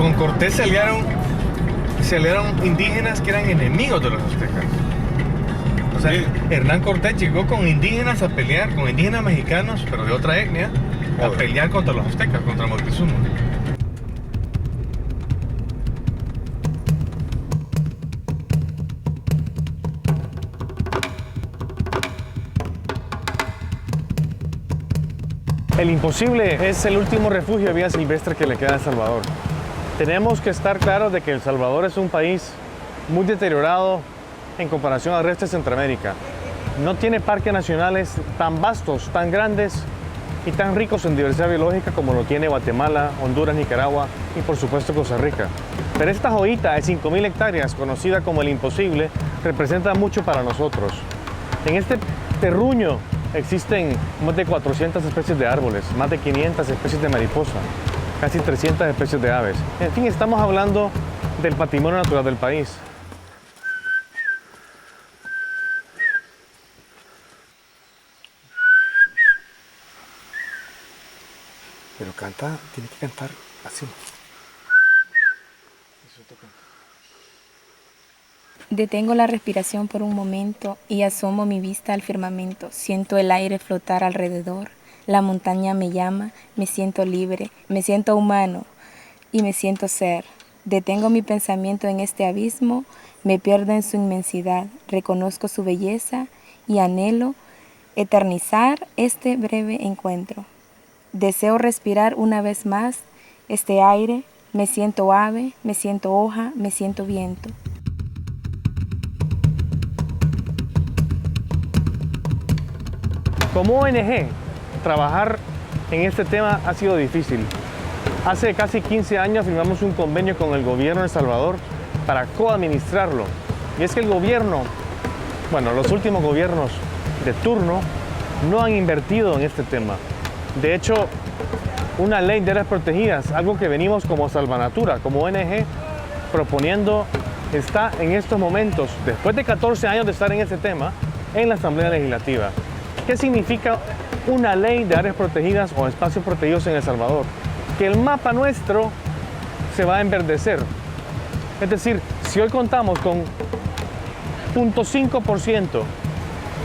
con Cortés se aliaron indígenas que eran enemigos de los aztecas. O sea, Sí. Hernán Cortés llegó con indígenas a pelear, con indígenas mexicanos, pero de otra etnia, a Joder. pelear contra los aztecas, contra Moctezuma. El imposible es el último refugio de vida silvestre que le queda a El Salvador. Tenemos que estar claros de que El Salvador es un país muy deteriorado en comparación al resto de Centroamérica. No tiene parques nacionales tan vastos, tan grandes y tan ricos en diversidad biológica como lo tiene Guatemala, Honduras, Nicaragua y por supuesto Costa Rica. Pero esta joyita de 5.000 hectáreas, conocida como el imposible, representa mucho para nosotros. En este terruño existen más de 400 especies de árboles, más de 500 especies de mariposa, casi 300 especies de aves. En fin, estamos hablando del patrimonio natural del país. Pero canta, tiene que cantar así. Detengo la respiración por un momento y asomo mi vista al firmamento. Siento el aire flotar alrededor. La montaña me llama, me siento libre, me siento humano y me siento ser. Detengo mi pensamiento en este abismo, me pierdo en su inmensidad, reconozco su belleza y anhelo eternizar este breve encuentro. Deseo respirar una vez más este aire, me siento ave, me siento hoja, me siento viento. Como ONG, trabajar en este tema ha sido difícil. Hace casi 15 años firmamos un convenio con el gobierno de El Salvador para coadministrarlo. Y es que el gobierno, los últimos gobiernos de turno, no han invertido en este tema. De hecho, una ley de áreas protegidas, algo que venimos como Salvanatura, como ONG, proponiendo, está en estos momentos, después de 14 años de estar en este tema, en la Asamblea Legislativa. ¿Qué significa una ley de áreas protegidas o espacios protegidos en El Salvador? Que el mapa nuestro se va a enverdecer. Es decir, si hoy contamos con 0.5%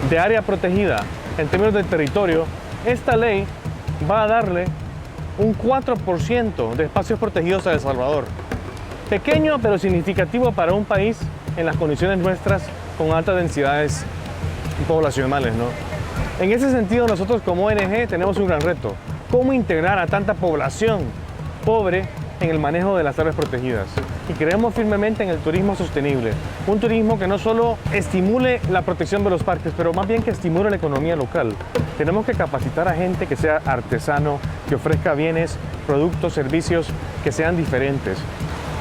de área protegida en términos de territorio, esta ley va a darle un 4% de espacios protegidos a El Salvador. Pequeño pero significativo para un país en las condiciones nuestras con altas densidades poblacionales, ¿no? En ese sentido, nosotros como ONG tenemos un gran reto. ¿Cómo integrar a tanta población pobre en el manejo de las áreas protegidas? Y creemos firmemente en el turismo sostenible. Un turismo que no solo estimule la protección de los parques, pero más bien que estimule la economía local. Tenemos que capacitar a gente que sea artesano, que ofrezca bienes, productos, servicios que sean diferentes.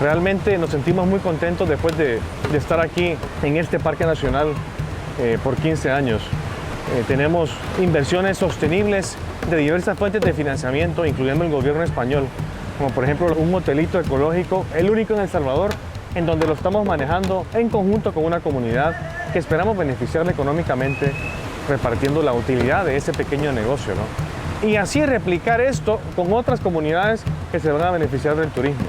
Realmente nos sentimos muy contentos después de estar aquí en este Parque Nacional por 15 años. Tenemos inversiones sostenibles de diversas fuentes de financiamiento, incluyendo el gobierno español, como por ejemplo un hotelito ecológico, el único en El Salvador, en donde lo estamos manejando en conjunto con una comunidad que esperamos beneficiarle económicamente, repartiendo la utilidad de ese pequeño negocio, ¿no? Y así replicar esto con otras comunidades que se van a beneficiar del turismo.